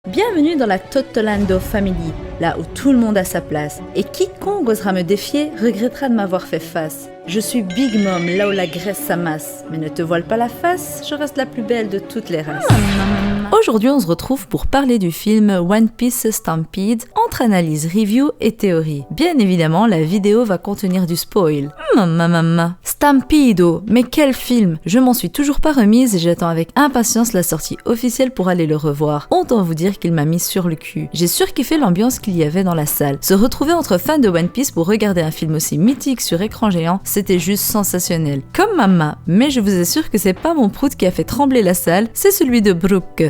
Bienvenue dans la Totolando Family, là où tout le monde a sa place. Et quiconque osera me défier regrettera de m'avoir fait face. Je suis Big Mom, là où la graisse s'amasse. Mais ne te voile pas la face, je reste la plus belle de toutes les races. Aujourd'hui, on se retrouve pour parler du film One Piece Stampede entre analyse, review et théorie. Bien évidemment, la vidéo va contenir du spoil. Stampedo, mais quel film! Je m'en suis toujours pas remise et j'attends avec impatience la sortie officielle pour aller le revoir. Autant vous dire qu'il m'a mis sur le cul. J'ai surkiffé l'ambiance qu'il y avait dans la salle. Se retrouver entre fans de One Piece pour regarder un film aussi mythique sur écran géant, c'était juste sensationnel. Comme Mama, mais je vous assure que c'est pas mon prout qui a fait trembler la salle, c'est celui de Brook.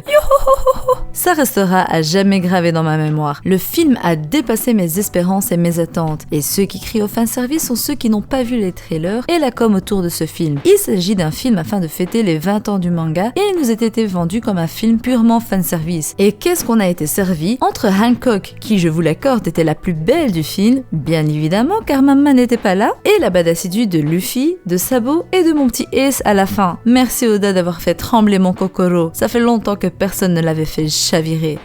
Ça restera à jamais gravé dans ma mémoire. Le film a dépassé mes espérances et mes attentes. Et ceux qui crient au fanservice sont ceux qui n'ont pas vu les trailers et la com autour de ce film. Il s'agit d'un film afin de fêter les 20 ans du manga et il nous a été vendu comme un film purement fanservice. Et qu'est-ce qu'on a été servi? Entre Hancock, qui je vous l'accorde était la plus belle du film, bien évidemment car Mama n'était pas là, et la badassitude de Luffy, de Sabo et de mon petit Ace à la fin. Merci Oda d'avoir fait trembler mon Kokoro. Ça fait longtemps que personne ne l'avait fait chavirer.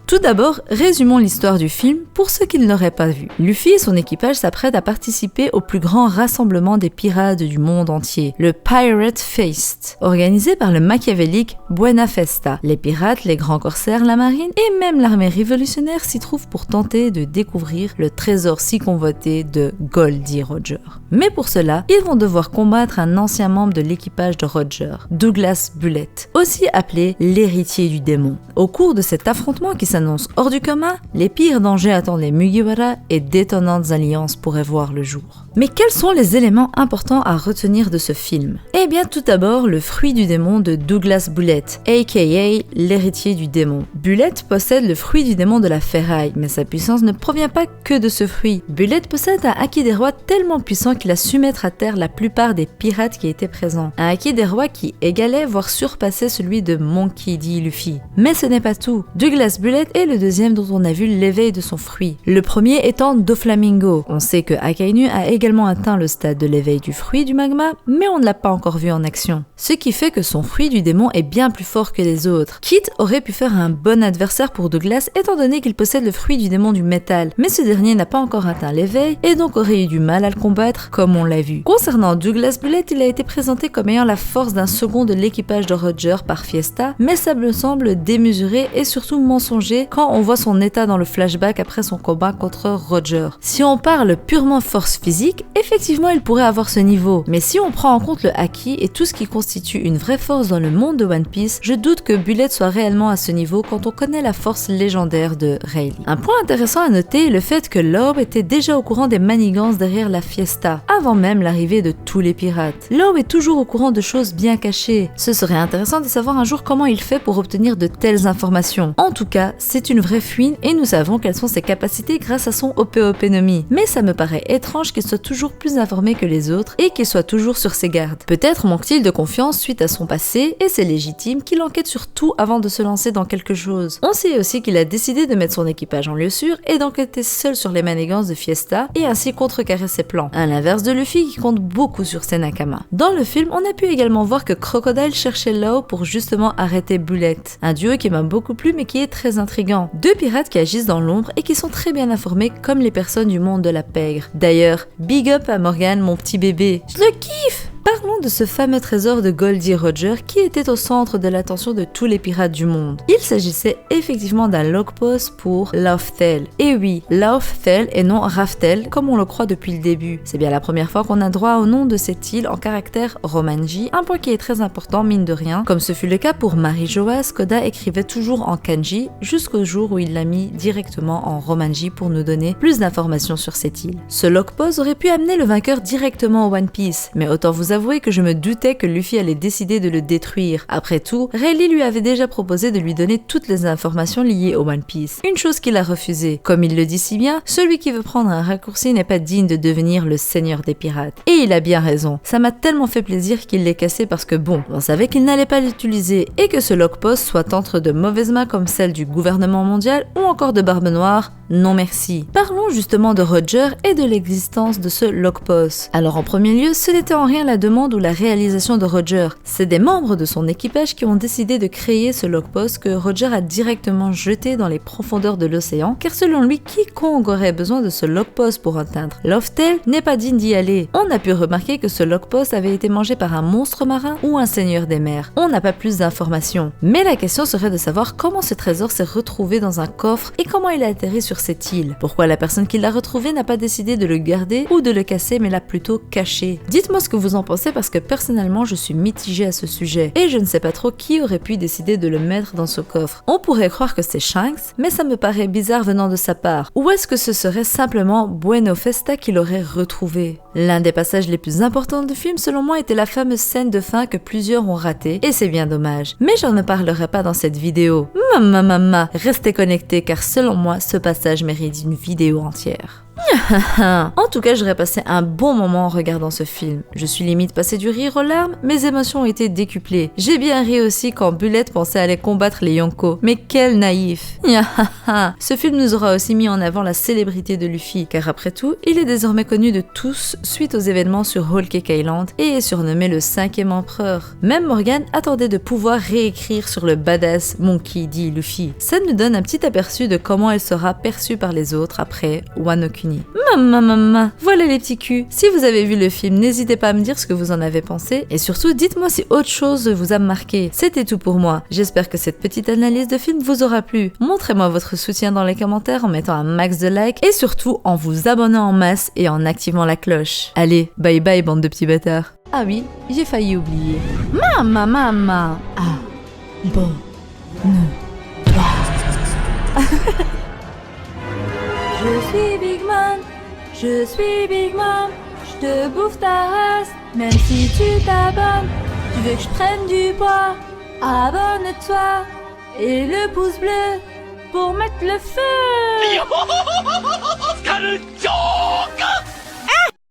Tout d'abord, résumons l'histoire du film pour ceux qui ne l'auraient pas vu. Luffy et son équipage s'apprêtent à participer au plus grand rassemblement des pirates du monde entier, le Pirate Feast, organisé par le machiavélique Buena Festa. Les pirates, les grands corsaires, la marine et même l'armée révolutionnaire s'y trouvent pour tenter de découvrir le trésor si convoité de Goldie Roger. Mais pour cela, ils vont devoir combattre un ancien membre de l'équipage de Roger, Douglas Bullet, aussi appelé l'héritier du démon. Au cours de cet affrontement qui s'annonce hors du commun, les pires dangers attendent les Mugiwara et d'étonnantes alliances pourraient voir le jour. Mais quels sont les éléments importants à retenir de ce film? Eh bien tout d'abord, le fruit du démon de Douglas Bullet, aka l'héritier du démon. Bullet possède le fruit du démon de la ferraille, mais sa puissance ne provient pas que de ce fruit. Bullet possède un haki des rois tellement puissant qu'il a su mettre à terre la plupart des pirates qui étaient présents. Un haki des rois qui égalait, voire surpassait celui de Monkey D. Luffy. Mais ce n'est pas tout. Douglas Bullet est le deuxième dont on a vu l'éveil de son fruit. Le premier étant Doflamingo. On sait que Akainu a également atteint le stade de l'éveil du fruit du magma, mais on ne l'a pas encore vu en action. Ce qui fait que son fruit du démon est bien plus fort que les autres. Kit aurait pu faire un bon adversaire pour Douglas étant donné qu'il possède le fruit du démon du métal, mais ce dernier n'a pas encore atteint l'éveil et donc aurait eu du mal à le combattre comme on l'a vu. Concernant Douglas Bullet, il a été présenté comme ayant la force d'un second de l'équipage de Roger par Fiesta, mais ça me semble démesuré et surtout mensonger quand on voit son état dans le flashback après son combat contre Roger. Si on parle purement force physique, effectivement il pourrait avoir ce niveau, mais si on prend en compte le haki et tout ce qui constitue une vraie force dans le monde de One Piece, je doute que Bullet soit réellement à ce niveau quand on connaît la force légendaire de Rayleigh. Un point intéressant à noter est le fait que Law était déjà au courant des manigances derrière la Fiesta, avant même l'arrivée de tous les pirates. Law est toujours au courant de choses bien cachées. Ce serait intéressant de savoir un jour comment il fait pour obtenir de telles informations. En tout cas, c'est une vraie fouine et nous savons quelles sont ses capacités grâce à son Opeopenomie. Mais ça me paraît étrange qu'il soit toujours plus informé que les autres et qu'il soit toujours sur ses gardes. Peut-être manque-t-il de confiance suite à son passé et c'est légitime qu'il enquête sur tout avant de se lancer dans quelque chose. On sait aussi qu'il a décidé de mettre son équipage en lieu sûr et d'enquêter seul sur les manigances de Fiesta et ainsi contrecarrer ses plans. À l'inverse de Luffy qui compte beaucoup sur ses Nakama. Dans le film, on a pu également voir que Crocodile cherchait Law pour justement arrêter Bullet. Un duo qui m'a beaucoup plu mais qui est très intriguant. Deux pirates qui agissent dans l'ombre et qui sont très bien informés comme les personnes du monde de la pègre. D'ailleurs, big up à Morgan, mon petit bébé. Je le kiffe! Parlons de ce fameux trésor de Goldie Roger qui était au centre de l'attention de tous les pirates du monde. Il s'agissait effectivement d'un logpost pour Lauftel. Et oui, Lauftel et non Raftel comme on le croit depuis le début. C'est bien la première fois qu'on a droit au nom de cette île en caractère romanji, un point qui est très important mine de rien, comme ce fut le cas pour Mary Joas qu'Oda écrivait toujours en kanji jusqu'au jour où il l'a mis directement en romanji pour nous donner plus d'informations sur cette île. Ce logpost aurait pu amener le vainqueur directement au One Piece, mais autant vous avouer que je me doutais que Luffy allait décider de le détruire. Après tout, Rayleigh lui avait déjà proposé de lui donner toutes les informations liées au One Piece. Une chose qu'il a refusée. Comme il le dit si bien, celui qui veut prendre un raccourci n'est pas digne de devenir le seigneur des pirates. Et il a bien raison. Ça m'a tellement fait plaisir qu'il l'ait cassé parce que bon, on savait qu'il n'allait pas l'utiliser et que ce logpost soit entre de mauvaises mains comme celle du gouvernement mondial ou encore de Barbe Noire, non merci. Parlons justement de Roger et de l'existence de ce logpost. Alors en premier lieu, ce n'était en rien la demande ou la réalisation de Roger. C'est des membres de son équipage qui ont décidé de créer ce logpost que Roger a directement jeté dans les profondeurs de l'océan, car selon lui, quiconque aurait besoin de ce logpost pour atteindre Lovetal n'est pas digne d'y aller. On a pu remarquer que ce logpost avait été mangé par un monstre marin ou un seigneur des mers. On n'a pas plus d'informations. Mais la question serait de savoir comment ce trésor s'est retrouvé dans un coffre et comment il a atterri sur cette île. Pourquoi la personne qui l'a retrouvé n'a pas décidé de le garder ou de le casser mais l'a plutôt caché. Dites-moi ce que vous en pensez parce que personnellement je suis mitigée à ce sujet et je ne sais pas trop qui aurait pu décider de le mettre dans ce coffre. On pourrait croire que c'est Shanks, mais ça me paraît bizarre venant de sa part. Ou est-ce que ce serait simplement Bueno Festa qui l'aurait retrouvé? L'un des passages les plus importants du film selon moi était la fameuse scène de fin que plusieurs ont ratée et c'est bien dommage. Mais j'en ne parlerai pas dans cette vidéo. Restez connectés car selon moi ce passage mérite une vidéo entière. En tout cas, j'aurais passé un bon moment en regardant ce film. Je suis limite passé du rire aux larmes, mes émotions ont été décuplées. J'ai bien ri aussi quand Bullet pensait aller combattre les Yonko. Mais quel naïf. Ce film nous aura aussi mis en avant la célébrité de Luffy, car après tout, il est désormais connu de tous suite aux événements sur Whole Cake Island et est surnommé le 5e empereur. Même Morgan attendait de pouvoir réécrire sur le badass Monkey D. Luffy. Ça nous donne un petit aperçu de comment elle sera perçue par les autres après Wano Kuni. Voilà les petits culs. Si vous avez vu le film, n'hésitez pas à me dire ce que vous en avez pensé et surtout dites-moi si autre chose vous a marqué. C'était tout pour moi. J'espère que cette petite analyse de film vous aura plu. Montrez-moi votre soutien dans les commentaires en mettant un max de likes et surtout en vous abonnant en masse et en activant la cloche. Allez, bye bye bande de petits bâtards. Ah oui, j'ai failli oublier. Mama. Ah, bon, Je suis Big Mom, je te bouffe ta race, même si tu t'abonnes, tu veux que je prenne du poids, abonne-toi, et le pouce bleu pour mettre le feu.